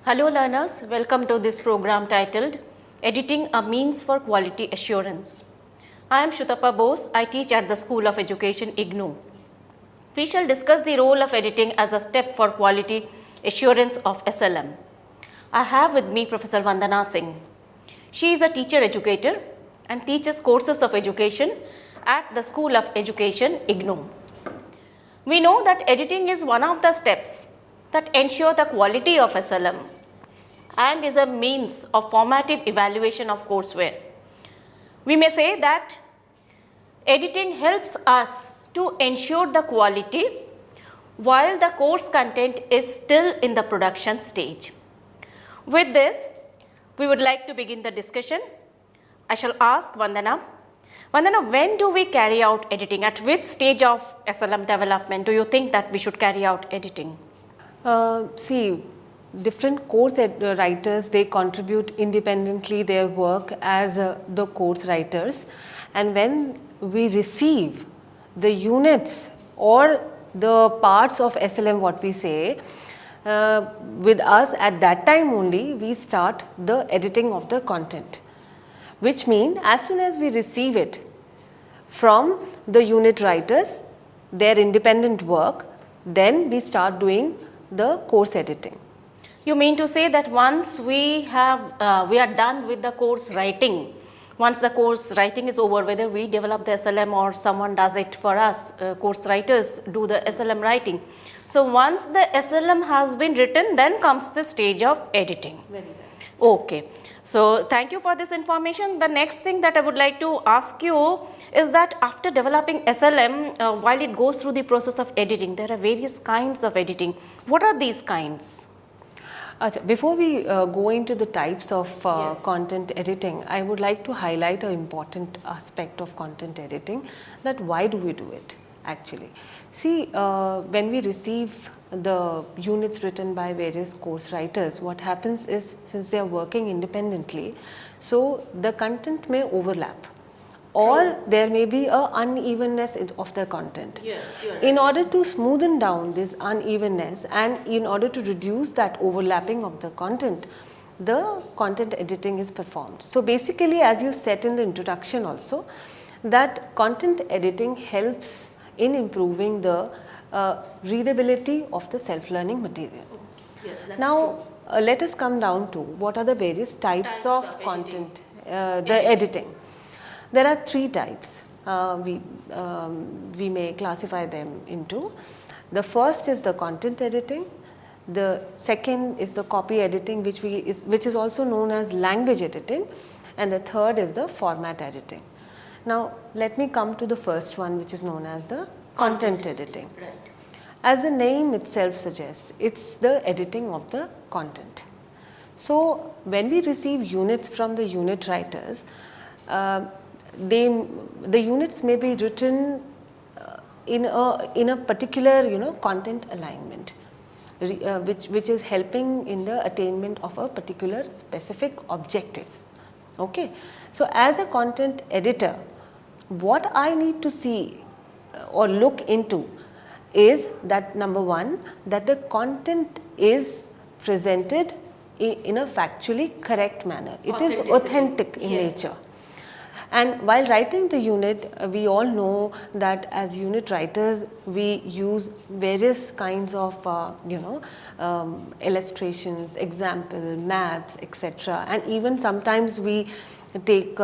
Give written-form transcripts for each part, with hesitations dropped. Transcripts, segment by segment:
Hello learners, welcome to this program titled Editing a Means for Quality Assurance. I am Shutapa Bose, I teach at the School of Education IGNOU. We shall discuss the role of editing as a step for quality assurance of SLM. I have with me Professor Vandana Singh. She is a teacher educator and teaches courses of education at the School of Education IGNOU. We know that editing is one of the steps that ensure the quality of SLM and is a means of formative evaluation of courseware. We may say that editing helps us to ensure the quality while the course content is still in the production stage. With this, we would like to begin the discussion. I shall ask Vandana. Vandana, when do we carry out editing? At which stage of SLM development do you think that we should carry out editing? See, different course writers, they contribute independently their work as the course writers, and when we receive the units or the parts of SLM, what we say, with us, at that time only we start the editing of the content, which means as soon as we receive it from the unit writers, their independent work, then we start doing the course editing. You mean to say that once we are done with the course writing, once the course writing is over, whether we develop the SLM or someone does it for us, course writers do the SLM writing. So once the SLM has been written, then comes the stage of editing. Very right. Okay. So thank you for this information. The next thing that I would like to ask you is that after developing SLM, while it goes through the process of editing, there are various kinds of editing. What are these kinds? Before we go into the types of Yes. content editing, I would like to highlight an important aspect of content editing, that why do we do it actually. See, when we receive the units written by various course writers, what happens is, since they are working independently, so the content may overlap, or there may be a unevenness of the content. Yes, you are In order to smoothen down this unevenness and in order to reduce that overlapping of the content, the content editing is performed. So basically, as you said in the introduction also, that content editing helps in improving the readability of the self-learning material. Yes, that's Now, let us come down to what are the various types of of content, the editing. There are three types. We may classify them into. The first is the content editing. The second is the copy editing, which is also known as language editing, and the third is the format editing. Now, let me come to the first one, which is known as the content editing. right. As the name itself suggests, it's the editing of the content. So, when we receive units from the unit writers, the units may be written in a particular content alignment, which is helping in the attainment of a particular specific objectives. Okay, so as a content editor, what I need to see or look into is that, number one, that the content is presented in a factually correct manner. It is authentic in Yes. nature. And while writing the unit, we all know that as unit writers, we use various kinds of illustrations, example, maps, etc. And even sometimes we take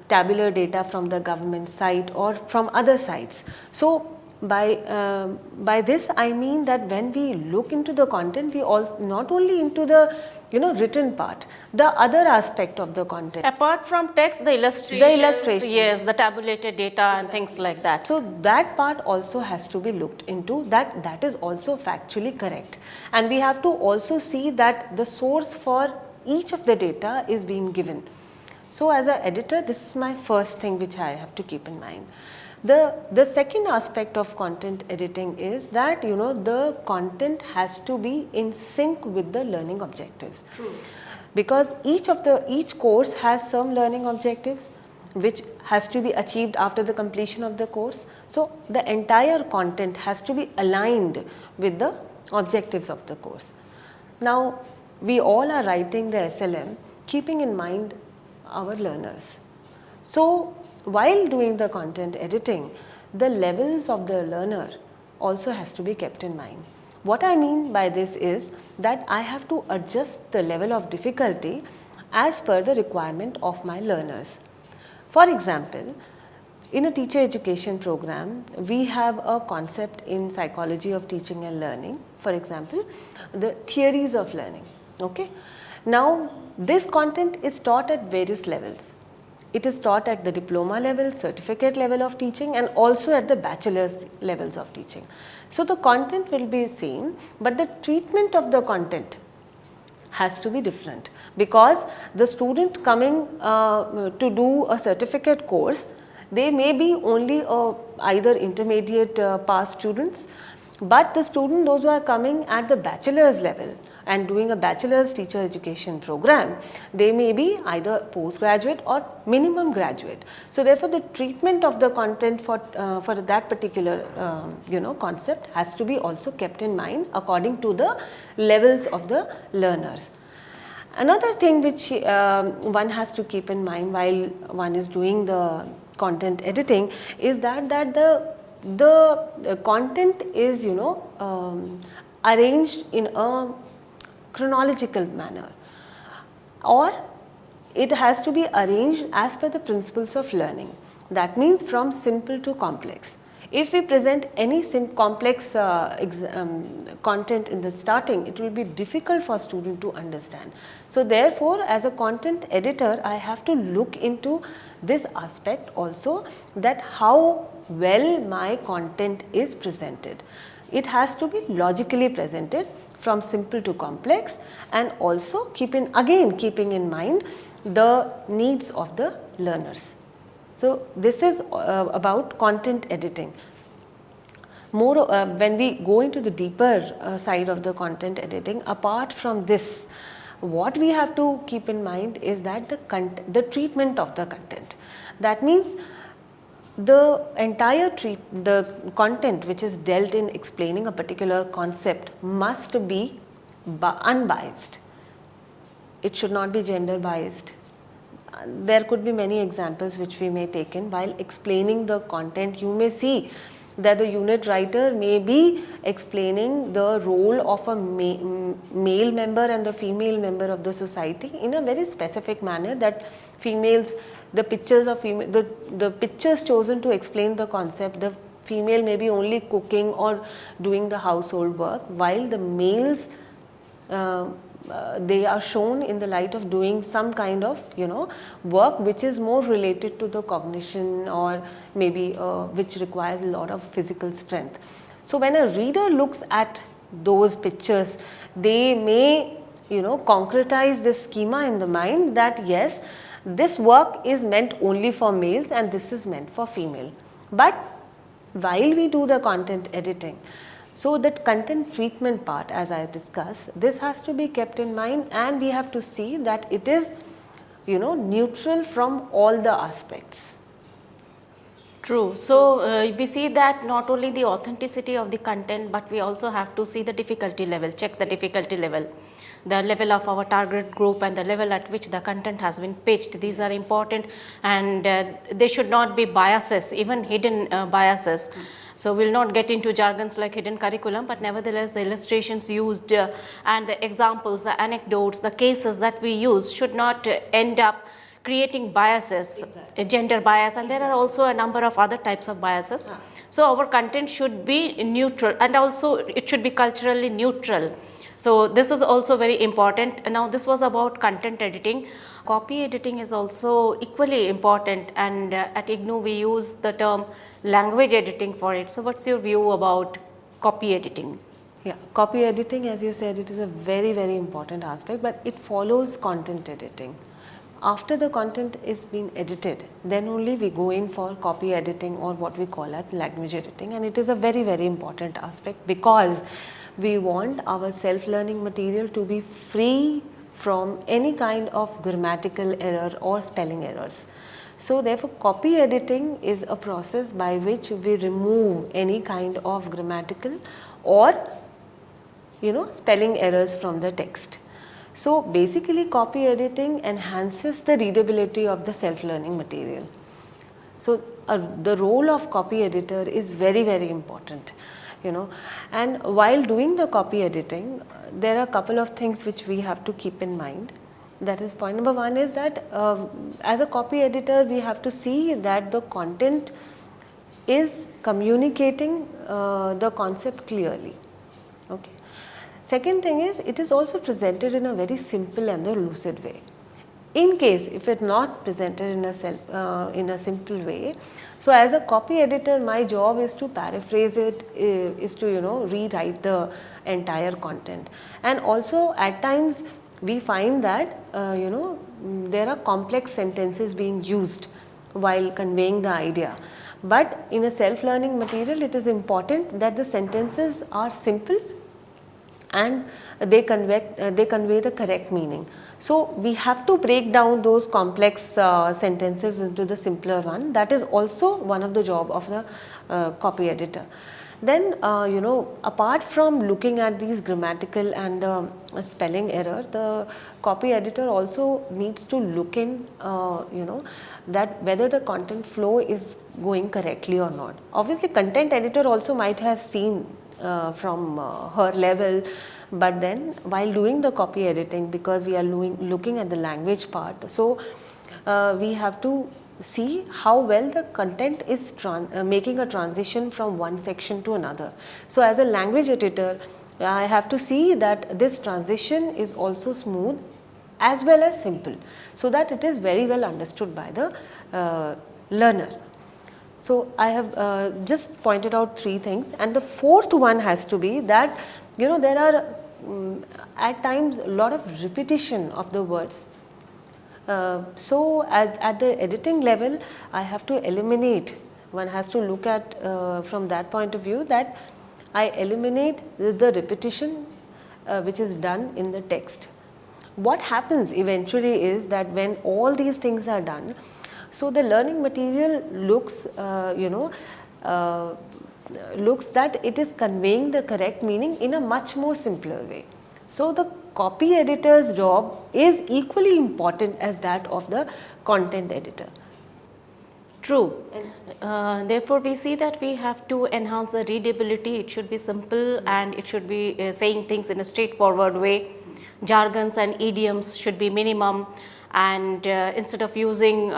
tabular data from the government site or from other sites. So by this I mean that when we look into the content, we also not only into the written part, the other aspect of the content. Apart from text, the illustrations, illustrations. yes, the tabulated data and things like that. So that part also has to be looked into, that is also factually correct, and we have to also see that the source for each of the data is being given. So as an editor, this is my first thing which I have to keep in mind. The second aspect of content editing is that the content has to be in sync with the learning objectives. True. Because each course has some learning objectives which has to be achieved after the completion of the course. So the entire content has to be aligned with the objectives of the course. Now, we all are writing the SLM keeping in mind our learners. So while doing the content editing, the levels of the learner also has to be kept in mind. What I mean by this is that I have to adjust the level of difficulty as per the requirement of my learners. For example, in a teacher education program, we have a concept in psychology of teaching and learning, for example, the theories of learning. Okay? Now, this content is taught at various levels. It is taught at the diploma level, certificate level of teaching, and also at the bachelor's levels of teaching. So, the content will be same, but the treatment of the content has to be different, because the student coming to do a certificate course, they may be only either intermediate pass students, but the student those who are coming at the bachelor's level and doing a bachelor's teacher education program, they may be either postgraduate or minimum graduate. So therefore, the treatment of the content for that particular concept has to be also kept in mind according to the levels of the learners. Another thing which one has to keep in mind while one is doing the content editing is that the content is arranged in a chronological manner, or it has to be arranged as per the principles of learning. That means from simple to complex. If we present any complex content in the starting, it will be difficult for student to understand. So therefore, as a content editor, I have to look into this aspect also, that how well my content is presented. It has to be logically presented from simple to complex, and also keeping in mind the needs of the learners. So this is about content editing. More when we go into the deeper side of the content editing, apart from this, what we have to keep in mind is that the treatment of the content. That means the entire the content which is dealt in explaining a particular concept must be unbiased. It should not be gender biased. There could be many examples which we may take in while explaining the content. You may see that the unit writer may be explaining the role of a male member and the female member of the society in a very specific manner, that females, the pictures of female, the pictures chosen to explain the concept, the female may be only cooking or doing the household work, while the males they are shown in the light of doing some kind of work which is more related to the cognition, or maybe which requires a lot of physical strength. So when a reader looks at those pictures, they may concretize this schema in the mind that yes, this work is meant only for males and this is meant for female. But while we do the content editing, so that content treatment part, as I discussed, this has to be kept in mind, and we have to see that it is neutral from all the aspects. True. So we see that not only the authenticity of the content, but we also have to see the difficulty level, check the difficulty level, the level of our target group and the level at which the content has been pitched. These are important, and there should not be biases, even hidden biases. So we will not get into jargons like hidden curriculum, but nevertheless the illustrations used and the examples, the anecdotes, the cases that we use should not end up creating biases, gender bias, and there are also a number of other types of biases. So our content should be neutral, and also it should be culturally neutral. So this is also very important. Now this was about content editing. Copy editing is also equally important, and at IGNOU we use the term language editing for it. So what's your view about copy editing? Yeah, copy editing, as you said, it is a very, very important aspect, but it follows content editing. After the content is being edited, then only we go in for copy editing, or what we call it language editing, and it is a very, very important aspect, because we want our self-learning material to be free from any kind of grammatical error or spelling errors. So therefore, copy editing is a process by which we remove any kind of grammatical or spelling errors from the text. So basically copy editing enhances the readability of the self-learning material. So the role of copy editor is very, very important, you know. And while doing the copy editing, there are a couple of things which we have to keep in mind. That is, point number one is that as a copy editor, we have to see that the content is communicating the concept clearly. Okay. Second thing is, it is also presented in a very simple and a lucid way. In case if it not presented in a simple way, so as a copy editor, my job is to paraphrase it, is to rewrite the entire content. And also at times we find that there are complex sentences being used while conveying the idea. But in a self-learning material, it is important that the sentences are simple and they convey the correct meaning. So we have to break down those complex sentences into the simpler one. That is also one of the job of the copy editor. Then apart from looking at these grammatical and the spelling error, the copy editor also needs to look in that whether the content flow is going correctly or not. Obviously content editor also might have seen from her level, but then while doing the copy editing, because we are looking at the language part, so we have to see how well the content is making a transition from one section to another. So as a language editor, I have to see that this transition is also smooth as well as simple, so that it is very well understood by the learner. So I have just pointed out three things, and the fourth one has to be that there are at times a lot of repetition of the words. So at the editing level, I have to eliminate. One has to look at from that point of view, that I eliminate the repetition which is done in the text. What happens eventually is that when all these things are done, so the learning material looks looks that it is conveying the correct meaning in a much more simpler way. So the copy editor's job is equally important as that of the content editor. True. Therefore, we see that we have to enhance the readability. It should be simple and it should be saying things in a straightforward way. Jargons and idioms should be minimum, and instead of using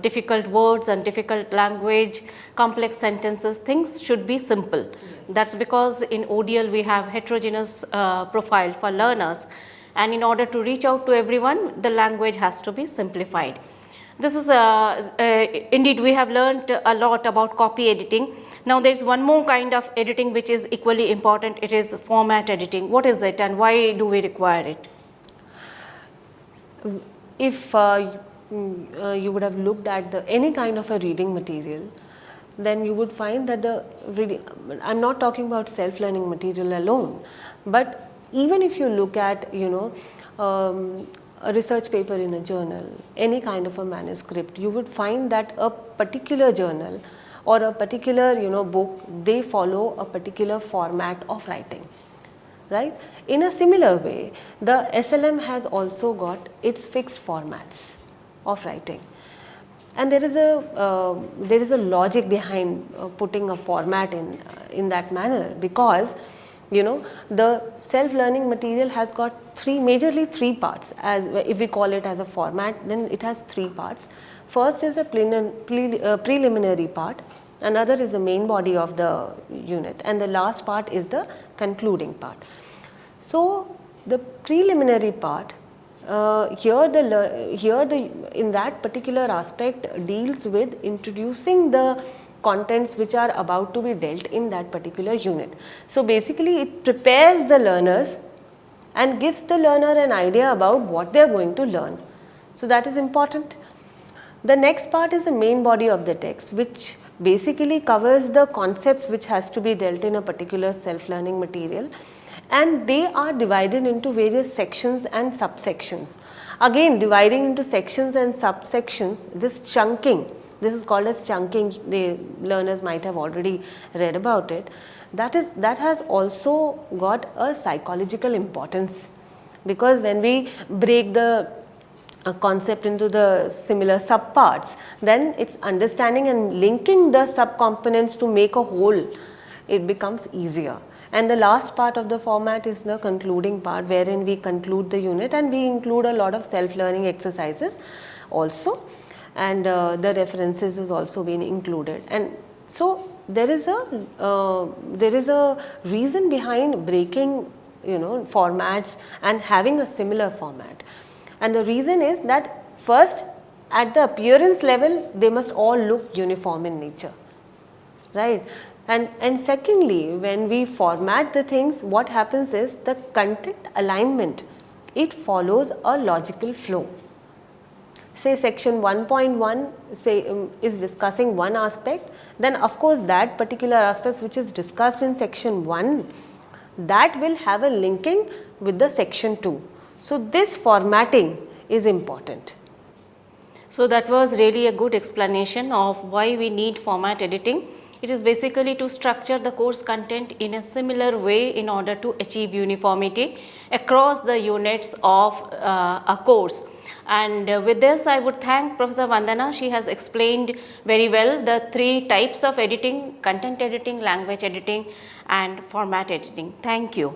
difficult words and difficult language, complex sentences, things should be simple. Yes. That's because in ODL we have heterogeneous profile for learners, and in order to reach out to everyone, the language has to be simplified. This is indeed we have learned a lot about copy editing. Now there is one more kind of editing which is equally important. It is format editing. What is it and why do we require it? If you would have looked at any kind of a reading material, then you would find that the reading, I am not talking about self-learning material alone, but even if you look at a research paper in a journal, any kind of a manuscript, you would find that a particular journal or a particular book, they follow a particular format of writing. Right? In a similar way, the SLM has also got its fixed formats of writing, and there is a logic behind putting a format in that manner, because the self-learning material has got majorly three parts. As if we call it as a format, then it has three parts. First is a preliminary part, another is the main body of the unit, and the last part is the concluding part. So the preliminary part in that particular aspect deals with introducing the contents which are about to be dealt in that particular unit. So basically it prepares the learners and gives the learner an idea about what they are going to learn. So that is important. The next part is the main body of the text, which basically covers the concepts which has to be dealt in a particular self-learning material, and they are divided into various sections and subsections. Again, dividing into sections and subsections, this chunking, this is called as chunking, the learners might have already read about it. That has also got a psychological importance. because when we break the concept into the similar subparts, then it's understanding and linking the subcomponents to make a whole, it becomes easier. And the last part of the format is the concluding part, wherein we conclude the unit and we include a lot of self-learning exercises also, and the references is also been included. And so there is a reason behind breaking, formats and having a similar format. And the reason is that first, at the appearance level, they must all look uniform in nature, right? And secondly, when we format the things, what happens is the content alignment, it follows a logical flow. Say section 1.1 is discussing one aspect, then of course that particular aspect which is discussed in section 1, that will have a linking with the section 2. So this formatting is important. So that was really a good explanation of why we need format editing. It is basically to structure the course content in a similar way in order to achieve uniformity across the units of a course. And with this, I would thank Professor Vandana. She has explained very well the 3 types of editing: content editing, language editing and format editing. Thank you.